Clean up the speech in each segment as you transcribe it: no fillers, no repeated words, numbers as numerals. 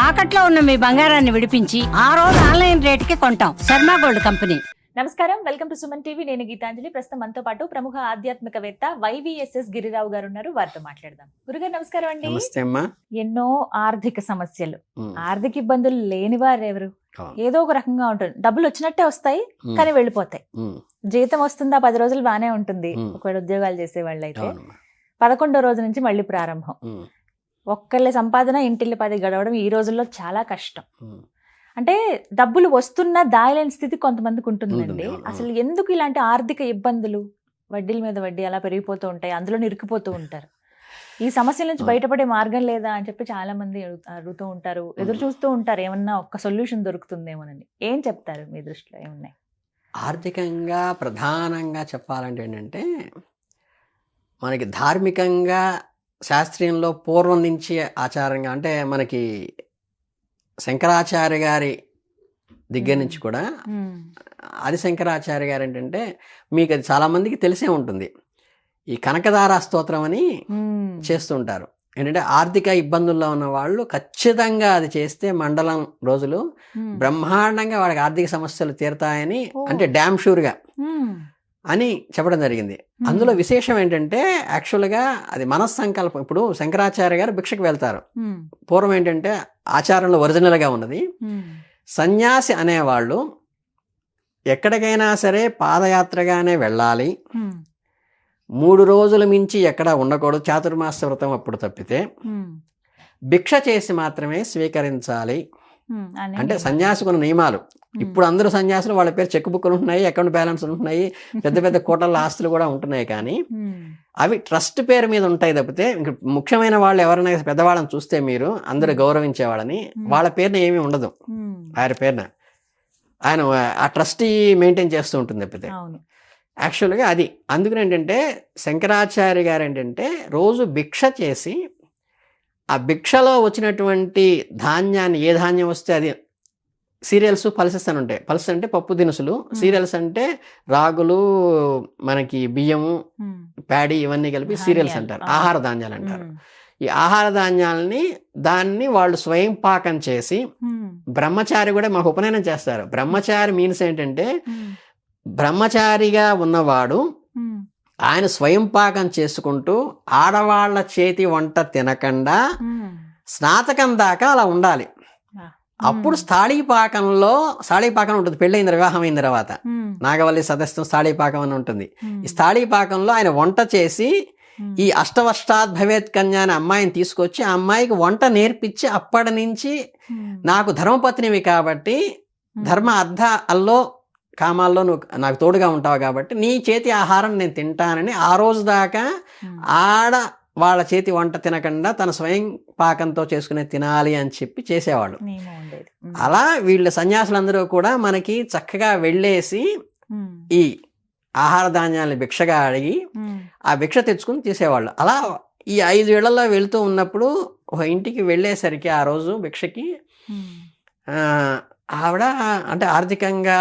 తాకట్లో ఉన్న మీ బంగారాన్ని విడిపించి ఆ రోజు ఆన్లైన్ రేటుకి కొంటాం. Sharma gold company. నమస్కారం, వెల్కమ్ టు సుమన్ టీవీ. నేను గీతాంజలి. ప్రస్తుతం మనతో పాటు ప్రముఖ ఆధ్యాత్మికవేత్త వైవిఎస్ఎస్ గిరిరావు గారు ఉన్నారు. వారితో మాట్లాడదాం. గురుగారు నమస్కారం అండి. నమస్తే అమ్మా. ఎన్నో ఆర్థిక సమస్యలు, ఆర్థిక ఇబ్బందులు లేని వారు ఎవరు? ఏదో ఒక రకంగా ఉంటుంది. డబ్బులు వచ్చినట్టే వస్తాయి, కానీ వెళ్ళిపోతాయి. జీతం వస్తుందా 10 రోజులు బానే ఉంటుంది. ఒకవేళ ఉద్యోగాలు చేసే వాళ్ళు అయితే 11వ రోజు నుంచి మళ్ళీ ప్రారంభం. ఒక్కళ్ళ సంపాదన ఇంటిల్లి 10 గడవడం ఈ రోజుల్లో చాలా కష్టం. అంటే డబ్బులు వస్తున్నా దాయలేని స్థితి కొంతమందికి ఉంటుందండి. అసలు ఎందుకు ఇలాంటి ఆర్థిక ఇబ్బందులు, వడ్డీల మీద వడ్డీ అలా పెరిగిపోతూ ఉంటాయి, అందులో ఇరుక్కుపోతూ ఉంటారు. ఈ సమస్యల నుంచి బయటపడే మార్గం లేదా అని చెప్పి చాలా మంది అడుగుతూ ఉంటారు, ఎదురు చూస్తూ ఉంటారు, ఏమన్నా ఒక్క సొల్యూషన్ దొరుకుతుందేమోనని. ఏం చెప్తారు మీ దృష్టిలో ఏమున్నాయి? ఆర్థికంగా ప్రధానంగా చెప్పాలంటే ఏంటంటే, మనకి ధార్మికంగా శాస్త్రీయంలో పూర్వం నుంచి ఆచారంగా, అంటే మనకి శంకరాచార్య గారి దగ్గర నుంచి కూడా, ఆది శంకరాచార్య గారు ఏంటంటే, మీకు అది చాలామందికి తెలిసే ఉంటుంది, ఈ కనకదార స్తోత్రం అని చేస్తుంటారు. ఏంటంటే ఆర్థిక ఇబ్బందుల్లో ఉన్న వాళ్ళు ఖచ్చితంగా అది చేస్తే మండలం రోజులు బ్రహ్మాండంగా వాడికి ఆర్థిక సమస్యలు తీరుతాయని, అంటే డ్యామ్ షూర్గా అని చెప్పడం జరిగింది. అందులో విశేషం ఏంటంటే, యాక్చువల్గా అది మనస్సంకల్పం. ఇప్పుడు శంకరాచార్య గారు భిక్షకు వెళ్తారు. పూర్వం ఏంటంటే ఆచారంలో ఒరిజినల్గా ఉన్నది, సన్యాసి అనేవాళ్ళు ఎక్కడికైనా సరే పాదయాత్రగానే వెళ్ళాలి, 3 రోజుల మించి ఎక్కడ ఉండకూడదు, చాతుర్మాస వ్రతం అప్పుడు తప్పితే, భిక్ష చేసి మాత్రమే స్వీకరించాలి. అంటే సన్యాసికున్న నియమాలు. ఇప్పుడు అందరూ సన్యాసులు వాళ్ళ పేరు చెక్ బుక్లు ఉంటున్నాయి, అకౌంట్ బ్యాలెన్స్ ఉంటున్నాయి, పెద్ద పెద్ద కోటల ఆస్తులు కూడా ఉంటున్నాయి, కానీ అవి ట్రస్ట్ పేరు మీద ఉంటాయి తప్పితే, ఇంక ముఖ్యమైన వాళ్ళు ఎవరైనా పెద్దవాళ్ళని చూస్తే మీరు అందరూ గౌరవించేవాళ్ళని, వాళ్ళ పేరున ఏమీ ఉండదు. ఆయన పేరున ఆయన ఆ ట్రస్టీ మెయింటైన్ చేస్తూ ఉంటుంది తప్పితే. యాక్చువల్గా అది అందుకని ఏంటంటే, శంకరాచార్య గారు ఏంటంటే రోజు భిక్ష చేసి ఆ భిక్షలో వచ్చినటువంటి ధాన్యాన్ని, ఏ ధాన్యం వస్తే అది, సీరియల్స్, పల్సెస్ అని ఉంటాయి. పల్సెస్ అంటే పప్పు దినుసులు, సీరియల్స్ అంటే రాగులు, మనకి బియ్యము, ప్యాడీ, ఇవన్నీ కలిపి సీరియల్స్ అంటారు, ఆహార ధాన్యాలు అంటారు. ఈ ఆహార ధాన్యాలని దాన్ని వాళ్ళు స్వయం పాకం చేసి, బ్రహ్మచారి కూడా మాకు ఉపనయనం చేస్తారు. బ్రహ్మచారి మీన్స్ ఏంటంటే, బ్రహ్మచారిగా ఉన్నవాడు ఆయన స్వయం పాకం చేసుకుంటూ ఆడవాళ్ల చేతి వంట తినకుండా స్నాతకం దాకా అలా ఉండాలి. అప్పుడు స్థాళీపాకం ఉంటుంది, పెళ్ళైన వివాహం అయిన తర్వాత నాగవల్లి సదస్యం స్థాళీపాకం అని ఉంటుంది. ఈ స్థాళీపాకంలో ఆయన వంట చేసి, ఈ అష్టవష్టాద్ భవేత్ కన్యా అనే అమ్మాయిని తీసుకొచ్చి ఆ అమ్మాయికి వంట నేర్పించి, అప్పటి నుంచి నాకు ధర్మపత్నివి కాబట్టి ధర్మ అర్థ అల్లో కామాల్లో నువ్వు నాకు తోడుగా ఉంటావు కాబట్టి నీ చేతి ఆహారం నేను తింటానని ఆ రోజు దాకా ఆడ వాళ్ళ చేతి వంట తినకుండా తన స్వయం పాకంతో చేసుకునే తినాలి అని చెప్పి చేసేవాళ్ళు. అలా వీళ్ళ సన్యాసులందరూ కూడా మనకి చక్కగా వెళ్ళేసి ఈ ఆహార ధాన్యాలను భిక్షగా అడిగి ఆ భిక్ష తెచ్చుకుని తీసేవాళ్ళు. అలా ఈ 5 ఏళ్లలో వెళుతూ ఉన్నప్పుడు ఒక ఇంటికి వెళ్ళేసరికి ఆ రోజు భిక్షకి ఆవిడ అంటే ఆర్థికంగా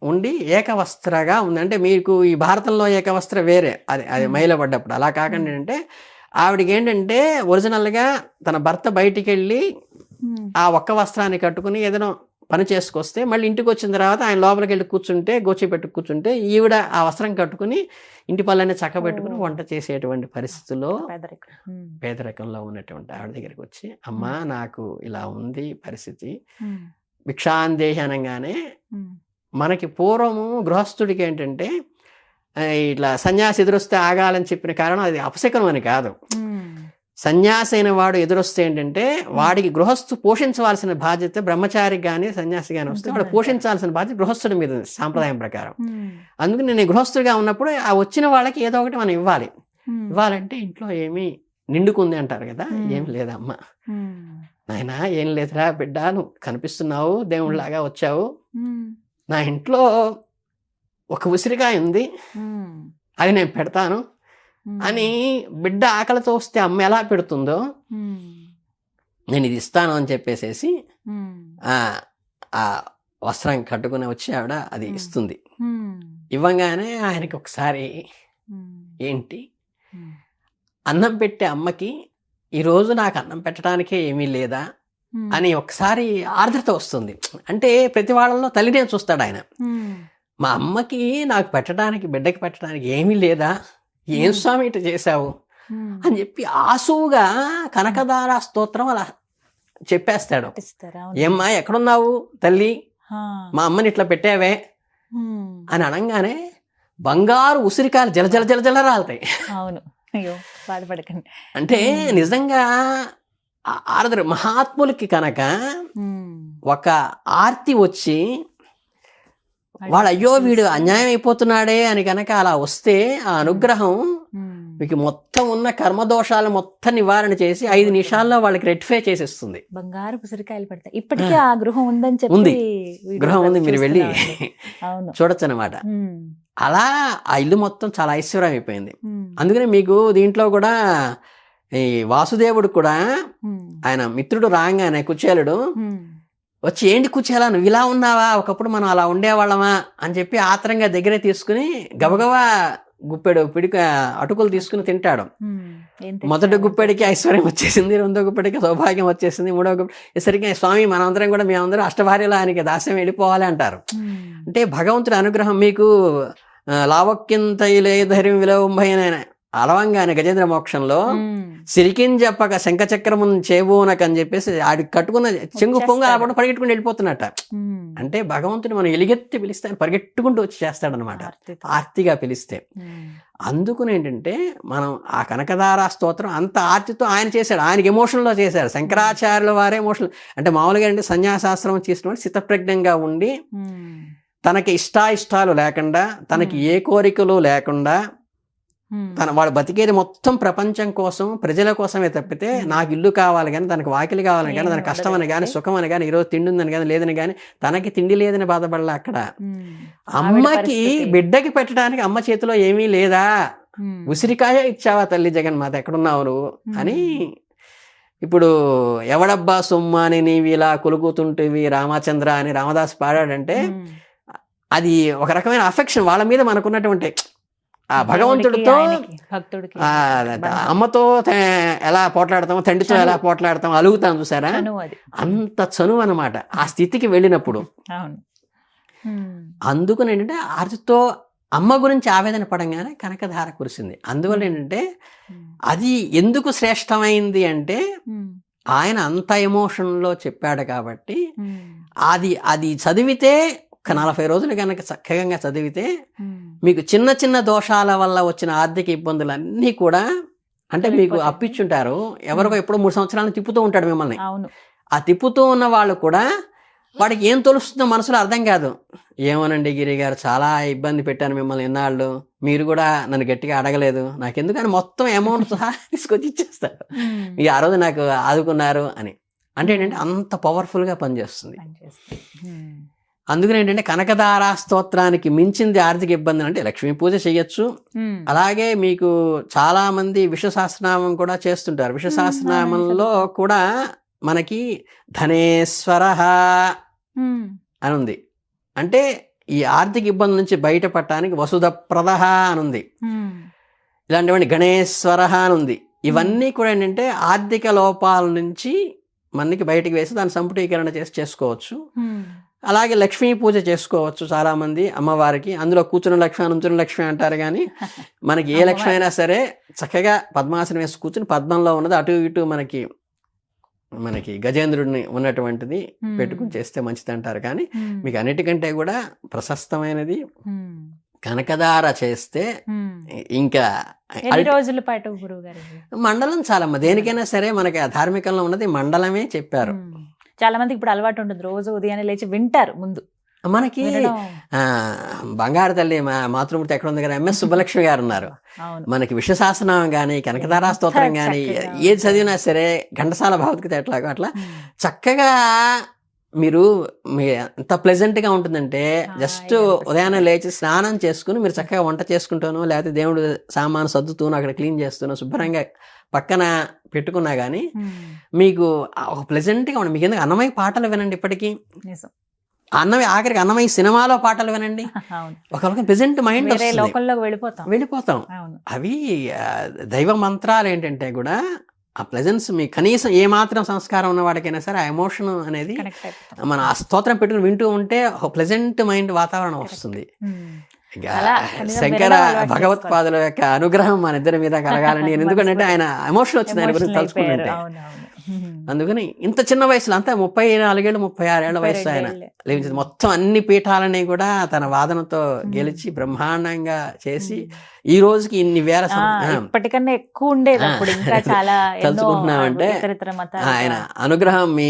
ఉండి ఏకవస్త్రగా ఉంది. అంటే మీకు ఈ భారతంలో ఏకవస్త్ర వేరే, అది మైలపడ్డప్పుడు. అలా కాకుండా ఏంటంటే ఆవిడకి ఏంటంటే ఒరిజినల్గా తన భర్త బయటికి వెళ్ళి ఆ ఒక్క వస్త్రాన్ని కట్టుకుని ఏదైనా పని చేసుకొస్తే, మళ్ళీ ఇంటికి వచ్చిన తర్వాత ఆయన లోపలికి వెళ్ళి కూర్చుంటే, గోచి పెట్టి కూర్చుంటే, ఈవిడ ఆ వస్త్రం కట్టుకుని ఇంటి పనులన్నీ చక్కబెట్టుకుని వంట చేసేటువంటి పరిస్థితుల్లో, పేదరికంలో ఉన్నటువంటి ఆవిడ దగ్గరికి వచ్చి, అమ్మా నాకు ఇలా ఉంది పరిస్థితి, భిక్షాందేహి అనగానే, మనకి పూర్వము గృహస్థుడికి ఏంటంటే ఇట్లా సన్యాసి ఎదురొస్తే ఆగాలని చెప్పిన కారణం అది అపశకనం అని కాదు. సన్యాసి అయిన వాడు ఎదురొస్తే ఏంటంటే వాడికి గృహస్థు పోషించవలసిన బాధ్యత, బ్రహ్మచారికి కానీ సన్యాసి కానీ వస్తే వాడు పోషించాల్సిన బాధ్యత గృహస్థుడి మీద సాంప్రదాయం ప్రకారం. అందుకని నేను గృహస్థుడిగా ఉన్నప్పుడు ఆ వచ్చిన వాళ్ళకి ఏదో ఒకటి మనం ఇవ్వాలి. ఇవ్వాలంటే ఇంట్లో ఏమీ నిండుకుంది అంటారు కదా, ఏం లేదమ్మా నాయనా, ఏం లేదురా బిడ్డ, నువ్వు కనిపిస్తున్నావు, దేవుళ్ళలాగా వచ్చావు, నా ఇంట్లో ఒక ఉసిరికాయ ఉంది, అది నేను పెడతాను అని బిడ్డ ఆకలితో వస్తే అమ్మ ఎలా పెడుతుందో నేను ఇది ఇస్తాను అని చెప్పేసేసి ఆ వస్త్రం కట్టుకుని వచ్చి ఆవిడ అది ఇస్తుంది. ఇవ్వగానే ఆయనకి ఒకసారి ఏంటి, అన్నం పెట్టే అమ్మకి ఈరోజు నాకు అన్నం పెట్టడానికే ఏమీ లేదా అని ఒకసారి ఆర్ద్రత వస్తుంది. అంటే ప్రతి వాళ్ళలో తల్లినే చూస్తాడు ఆయన. మా అమ్మకి నాకు పెట్టడానికి, బిడ్డకి పెట్టడానికి ఏమీ లేదా, ఏం స్వామి ఇటు చేశావు అని చెప్పి ఆసువుగా కనకదార స్తోత్రం అలా చెప్పేస్తాడు. ఏమ్మా ఎక్కడున్నావు తల్లి, మా అమ్మని ఇట్లా పెట్టావే అని అనగానే బంగారు ఉసిరికాయలు జల జల జల జల రాలుతాయి. అవును, అయ్యో బాధపడకండి. అంటే నిజంగా ఆర్ద్ర మహాత్ములకి కనుక ఒక ఆర్తి వచ్చి వాడు అయ్యో వీడు అన్యాయం అయిపోతున్నాడే అని కనుక అలా వస్తే ఆ అనుగ్రహం మీకు మొత్తం ఉన్న కర్మదోషాలు మొత్తం నివారణ చేసి 5 నిమిషాల్లో వాళ్ళకి రెక్టిఫై చేసేస్తుంది. బంగారు పుసరికాయలు పడతాయి. ఇప్పటికీ ఆ గృహం ఉందని చెప్పి ఉంది, గృహం ఉంది, మీరు వెళ్ళి అవును చూడొచ్చు అనమాట. అలా ఆ ఇల్లు మొత్తం చాలా ఐశ్వర్యం అయిపోయింది. అందుకని మీకు దీంట్లో కూడా ఈ వాసుదేవుడు కూడా ఆయన మిత్రుడు రాగానే కుచేలుడు వచ్చి ఏంటి కుచేలా నువ్వు ఇలా ఉన్నావా, ఒకప్పుడు మనం అలా ఉండేవాళ్ళమా అని చెప్పి ఆత్రంగా దగ్గరే తీసుకుని గబగబా గుప్పెడు పిడిక అటుకులు తీసుకుని తింటాడు. మొదటి గుప్పెడికి ఐశ్వర్యం వచ్చేసింది, రెండో గుప్పెడికి సౌభాగ్యం వచ్చేసింది, మూడో గుప్పెడిసరికి స్వామి మనందరం కూడా మేమందరం అష్టభార్యలో ఆయనకి దాస్యం వెళ్ళిపోవాలి అంటారు. అంటే భగవంతుడి అనుగ్రహం మీకు లావక్యంతైలే ధైర్యం విలవంభైన అలవంగానే గజేంద్ర మోక్షంలో సిరికిన్ చెప్పక శంఖచక్రము చేబోనకని చెప్పేసి ఆడి కట్టుకున్న చెంగు పొంగ ఆపడం పరిగెట్టుకుని వెళ్ళిపోతున్నట్ట. అంటే భగవంతుని మనం ఎలిగెత్తి పిలిస్తే ఆయన పరిగెట్టుకుంటూ వచ్చి చేస్తాడనమాట, ఆర్తిగా పిలిస్తే. అందుకుని ఏంటంటే మనం ఆ కనకదార స్తోత్రం అంత ఆర్తితో ఆయన చేశాడు, ఆయనకి ఎమోషన్లో చేశాడు. శంకరాచార్యుల వారే ఎమోషనల్. అంటే మామూలుగా అంటే సన్యాసాశ్రమం చేసిన స్థితప్రజ్ఞంగా ఉండి తనకి ఇష్టాయిష్టాలు లేకుండా, తనకి ఏ కోరికలు లేకుండా, వాడు బతికేది మొత్తం ప్రపంచం కోసం, ప్రజల కోసమే తప్పితే నాకు ఇల్లు కావాలి కానీ, తనకు వాకిలి కావాలని కానీ, తనకు కష్టం అని కానీ, సుఖం అని కానీ, ఈరోజు తిండి ఉందని కానీ, లేదని కానీ, తనకి తిండి లేదని బాధపడలే. అక్కడ అమ్మకి బిడ్డకి పెట్టడానికి అమ్మ చేతిలో ఏమీ లేదా, ఉసిరికాయ ఇచ్చావా తల్లి జగన్మాత, ఎక్కడున్నావు నువ్వు అని. ఇప్పుడు ఎవడబ్బా సొమ్ము అని నీవి ఇలా కొలుకుతుంటివి రామచంద్ర అని రామదాస్ పాడాడంటే అది ఒక రకమైన అఫెక్షన్ వాళ్ళ మీద మనకున్నటువంటి ఆ భగవంతుడితో అమ్మతో ఎలా పోట్లాడతామో, తండ్రితో ఎలా పోట్లాడతామో అలుగుతాం చూసారా, అంత చనువు అనమాట ఆ స్థితికి వెళ్ళినప్పుడు. అందుకని ఏంటంటే ఆర్తితో అమ్మ గురించి ఆవేదన పడంగానే కనకధార కురిసింది. అందువల్ల ఏంటంటే అది ఎందుకు శ్రేష్టమైంది అంటే ఆయన అంత ఎమోషన్లో చెప్పాడు కాబట్టి అది అది చదివితే 40 రోజులు కనుక చక్కగా చదివితే మీకు చిన్న చిన్న దోషాల వల్ల వచ్చిన ఆర్థిక ఇబ్బందులన్నీ కూడా, అంటే మీకు అప్పిచ్చుంటారు ఎవరికో ఎప్పుడో 3 సంవత్సరాలను తిప్పుతూ ఉంటాడు మిమ్మల్ని. ఆ తిప్పుతూ ఉన్న వాళ్ళు కూడా వాడికి ఏం తోలుస్తుందో మనసులో అర్థం కాదు. ఏమోనండి గిరి గారు చాలా ఇబ్బంది పెట్టాను మిమ్మల్ని ఎన్నాళ్ళు, మీరు కూడా నన్ను గట్టిగా అడగలేదు, నాకెందుకని మొత్తం అమౌంట్ సహా తీసుకొచ్చి ఇచ్చేస్తారు, మీరు ఆ రోజు నాకు ఆదుకున్నారు అని. అంటే ఏంటంటే అంత పవర్ఫుల్గా పనిచేస్తుంది. అందుకని ఏంటంటే కనకదార స్తోత్రానికి మించింది ఆర్థిక ఇబ్బంది అంటే లక్ష్మీ పూజ చేయొచ్చు. అలాగే మీకు చాలా మంది విశ్వసహస్రనామం కూడా చేస్తుంటారు. విశ్వసహస్రనామంలో కూడా మనకి ధనేశ్వర అని ఉంది. అంటే ఈ ఆర్థిక ఇబ్బంది నుంచి బయటపడటానికి వసుధప్రద అని ఉంది. ఇలాంటివన్నీ గణేశ్వర అని ఉంది. ఇవన్నీ కూడా ఏంటంటే ఆర్థిక లోపాల నుంచి మనకి బయటకు వేసి దాన్ని సంపుటీకరణ చేసుకోవచ్చు. అలాగే లక్ష్మీ పూజ చేసుకోవచ్చు చాలామంది అమ్మవారికి. అందులో కూర్చున్న లక్ష్మి, నుంచున్న లక్ష్మి అంటారు కానీ మనకి ఏ లక్ష్మి అయినా సరే చక్కగా పద్మాసనం వేసి కూర్చుని పద్మంలో ఉన్నది అటు ఇటు మనకి గజేంద్రుడిని ఉన్నటువంటిది పెట్టుకుని చేస్తే మంచిది అంటారు. కానీ మీకు అన్నిటికంటే కూడా ప్రశస్తమైనది కనకదార చేస్తే ఇంకా రోజుల పాటు మండలం చాలమ్మ. దేనికైనా సరే మనకి ధార్మికంలో ఉన్నది మండలమే చెప్పారు. చాలా మందికి ఇప్పుడు అలవాటు ఉంటుంది, రోజు ఉదయాన్నే లేచి వింటారు. ముందు మనకి బంగారు తల్లి మాతృమూర్తి ఎక్కడ ఉంది కదా, ఎంఎస్ సుబ్బలక్ష్మి గారు ఉన్నారు. మనకి విశ్వసహస్రనామం కానీ కనకదార స్తోత్రం కానీ ఏది చదివినా సరే, ఘంటసాల భగవద్గీత ఎట్లాగో అట్లా చక్కగా మీరు ఎంత ప్లెజెంట్గా ఉంటుందంటే జస్ట్ ఉదయాన్నే లేచి స్నానం చేసుకుని మీరు చక్కగా వంట చేసుకుంటాను, లేకపోతే దేవుడు సామాను సర్దుతూను అక్కడ క్లీన్ చేస్తున్నాను శుభ్రంగా పక్కన పెట్టుకున్నా కానీ మీకు ఒక ప్లెజెంట్గా ఉంటుంది. మీకు ఎందుకు అన్నమయ్య పాటలు వినండి, ఇప్పటికీ అన్నమయ్య ఆఖరికి అన్నమయ్య సినిమాలో పాటలు వినండి, ఒక ప్లెజెంట్ మైండ్ వెళ్ళిపోతాం. అవి దైవ మంత్రాలు ఏంటంటే కూడా ఆ ప్లెజెన్స్ మీ కనీసం ఏ మాత్రం సంస్కారం ఉన్న వాడికైనా సరే ఆ ఎమోషన్ అనేది కనెక్ట్ అయిపోతాం. మన ఆ స్తోత్రం పెట్టుకుని వింటూ ఉంటే ఒక ప్లెజెంట్ మైండ్ వాతావరణం వస్తుంది. ఇక అలా కనీసం శంకర వినడం అలవాటు భగవత్పాదుల యొక్క అనుగ్రహం మన ఇద్దరి మీద కలగాలని ఎందుకంటే ఆయన ఎమోషన్ వచ్చింది ఆయన గురించి Emotional అయిపోయారు. తలుచుకుంటుంటే. అవునవును. అందుకని ఇంత చిన్న వయసులో అంతా 34 ఏళ్ళు 36 ఏళ్ల వయసు ఆయన 32 లేవించింది. మొత్తం అన్ని పీఠాలని కూడా తన వాదనతో గెలిచి బ్రహ్మాండంగా చేసి ఈ రోజుకి ఇన్ని వేల ఇప్పటికన్నా ఎక్కువ ఉండేది అప్పుడు, ఇంకా చాలా ఎన్నో తలుచుకుంటున్నామంటే ఇతరితర మతాలు. ఆయన అనుగ్రహం మీ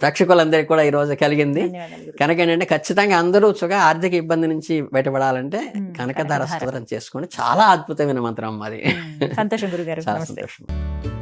ప్రేక్షకులందరికీ కూడా ఈ రోజు కలిగింది. ధన్యవాదాలు గురుగారు. కనుక ఏంటంటే ఖచ్చితంగా అందరూ ఆర్థిక ఇబ్బంది నుంచి బయటపడాలంటే కనకధార స్తోత్రం చేసుకోండి. చాలా అద్భుతమైన మంత్రం అది. సంతోషం గురుగారు. చాలా నమస్తే. సంతోషం.